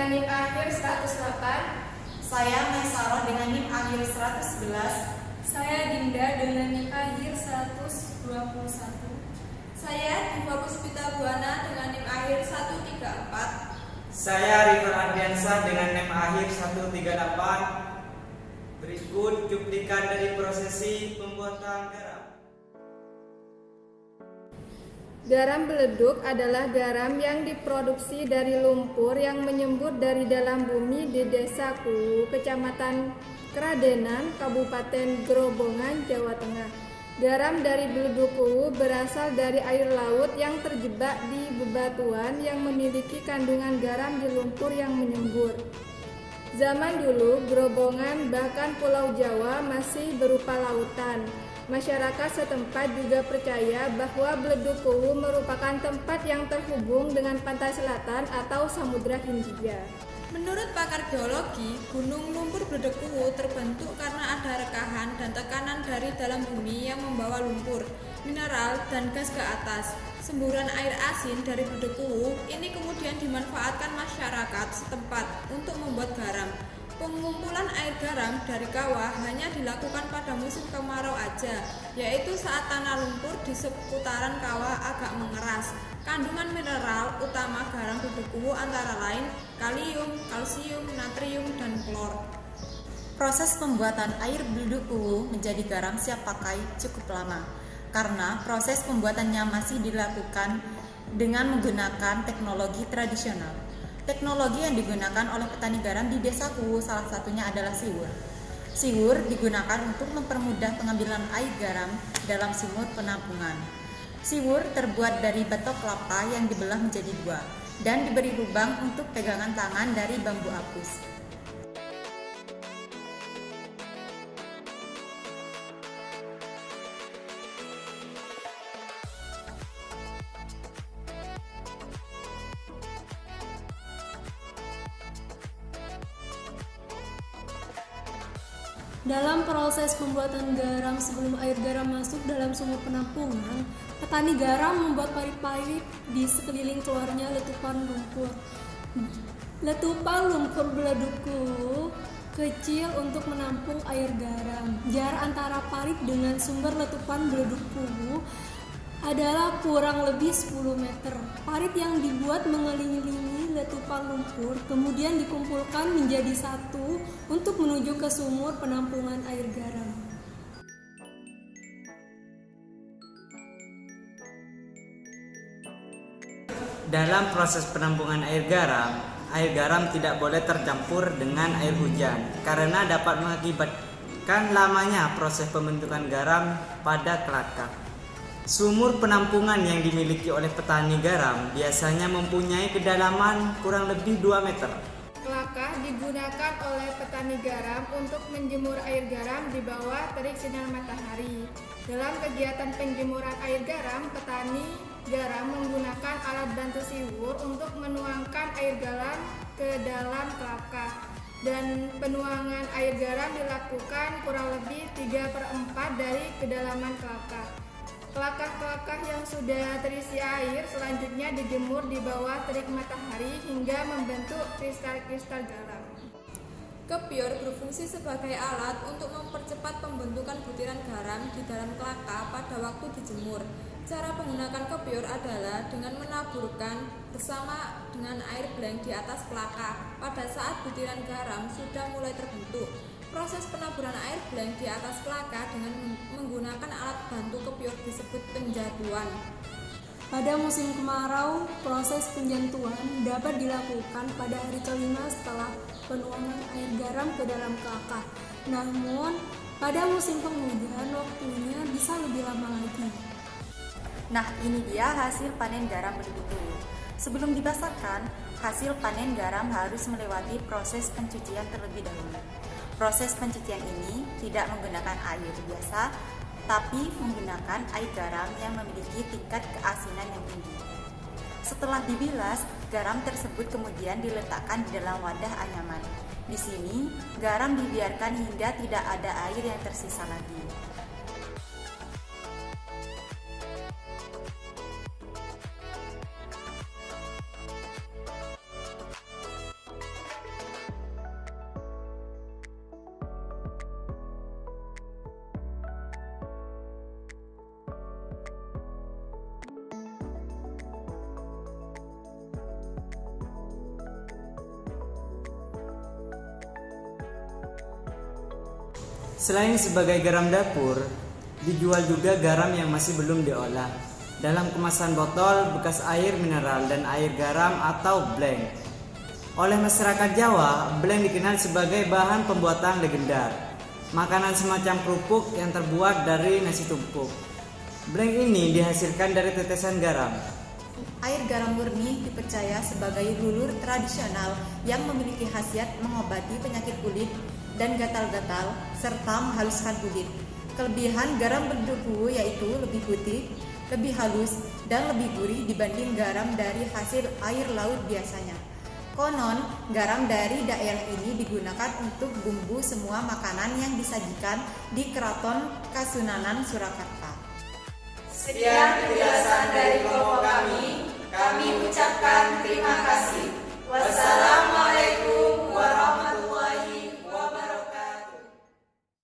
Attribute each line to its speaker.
Speaker 1: dengan NIM akhir 108.
Speaker 2: Saya Maisaro dengan NIM akhir 111.
Speaker 3: Saya Dinda dengan NIM akhir 121.
Speaker 1: Saya Diva Puspita Buana dengan NIM akhir 134.
Speaker 4: Saya River Ardiansa dengan NIM akhir 138. Berikut cuplikan dari prosesi pembuatan garam.
Speaker 5: Garam beleduk adalah garam yang diproduksi dari lumpur yang menyembur dari dalam bumi di Desa Kuwu, Kecamatan Kradenan, Kabupaten Grobogan, Jawa Tengah. Garam dari beleduk Kuwu berasal dari air laut yang terjebak di bebatuan yang memiliki kandungan garam di lumpur yang menyembur. Zaman dulu, Grobogan bahkan Pulau Jawa masih berupa lautan. Masyarakat setempat juga percaya bahwa Beleduk Kuwu merupakan tempat yang terhubung dengan pantai selatan atau Samudra Hindia.
Speaker 1: Menurut pakar geologi, gunung lumpur Beleduk Kuwu terbentuk karena ada rekahan dan tekanan dari dalam bumi yang membawa lumpur, mineral, dan gas ke atas. Semburan air asin dari Beleduk Kuwu ini kemudian dimanfaatkan masyarakat setempat untuk membuat garam. Pengumpulan air garam dari kawah hanya dilakukan pada musim kemarau aja, yaitu saat tanah lumpur di seputaran kawah agak mengeras. Kandungan mineral utama garam Beleduk Kuwu antara lain kalium, kalsium, natrium, dan klor.
Speaker 2: Proses pembuatan air Beleduk Kuwu menjadi garam siap pakai cukup lama, karena proses pembuatannya masih dilakukan dengan menggunakan teknologi tradisional. Teknologi yang digunakan oleh petani garam di Desa Kuwu salah satunya adalah siwur. Siwur digunakan untuk mempermudah pengambilan air garam dalam sumur penampungan. Siwur terbuat dari batok kelapa yang dibelah menjadi dua dan diberi lubang untuk pegangan tangan dari bambu apus.
Speaker 3: Dalam proses pembuatan garam sebelum air garam masuk dalam sumur penampungan, petani garam membuat parit-parit di sekeliling keluarnya letupan lumpur. Letupan lumpur Beleduk Kuwu kecil untuk menampung air garam. Jarak antara parit dengan sumber letupan Beleduk Kuwu adalah kurang lebih 10 meter. Parit yang dibuat mengelilingi letupan lumpur kemudian dikumpulkan menjadi satu untuk menuju ke sumur penampungan air garam.
Speaker 4: Dalam proses penampungan air garam tidak boleh tercampur dengan air hujan karena dapat mengakibatkan lamanya proses pembentukan garam pada kelakah. Sumur penampungan yang dimiliki oleh petani garam biasanya mempunyai kedalaman kurang lebih 2 meter.
Speaker 5: Kelakah digunakan oleh petani garam untuk menjemur air garam di bawah terik sinar matahari. Dalam kegiatan penjemuran air garam, petani garam menggunakan alat bantu siwur untuk menuangkan air garam ke dalam kelakah. Dan penuangan air garam dilakukan kurang lebih 3/4 dari kedalaman kelakah. Kelakah-kelakah yang sudah terisi air selanjutnya dijemur di bawah terik matahari hingga membentuk kristal-kristal garam.
Speaker 1: Kepior berfungsi sebagai alat untuk mempercepat pembentukan butiran garam di dalam kelakah pada waktu dijemur. Cara menggunakan kepior adalah dengan menaburkan bersama dengan air blank di atas kelakah pada saat butiran garam sudah mulai terbentuk. Proses penaburan air blank di atas kelakah dengan menggunakan alat bantu kepior disebut penjaduan.
Speaker 3: Pada musim kemarau, proses penjentuhan dapat dilakukan pada hari kelima setelah penuangan air garam ke dalam kelakah. Namun, pada musim penghujan waktunya bisa lebih lama lagi.
Speaker 2: Nah, ini dia hasil panen garam Beleduk Kuwu. Sebelum dibasarkan, hasil panen garam harus melewati proses pencucian terlebih dahulu. Proses pencucian ini tidak menggunakan air biasa, tapi menggunakan air garam yang memiliki tingkat keasinan yang tinggi. Setelah dibilas, garam tersebut kemudian diletakkan di dalam wadah anyaman. Di sini, garam dibiarkan hingga tidak ada air yang tersisa lagi.
Speaker 4: Selain sebagai garam dapur, dijual juga garam yang masih belum diolah dalam kemasan botol, bekas air mineral, dan air garam atau bleng. Oleh masyarakat Jawa, bleng dikenal sebagai bahan pembuatan legendar, makanan semacam kerupuk yang terbuat dari nasi tumpuk. Bleng ini dihasilkan dari tetesan garam.
Speaker 2: Air garam murni dipercaya sebagai lulur tradisional yang memiliki khasiat mengobati penyakit kulit dan gatal-gatal serta menghaluskan kulit. Kelebihan garam berdebu yaitu lebih putih, lebih halus, dan lebih gurih dibanding garam dari hasil air laut biasanya. Konon, garam dari daerah ini digunakan untuk bumbu semua makanan yang disajikan di Keraton Kasunanan Surakarta.
Speaker 5: Sekian penjelasan dari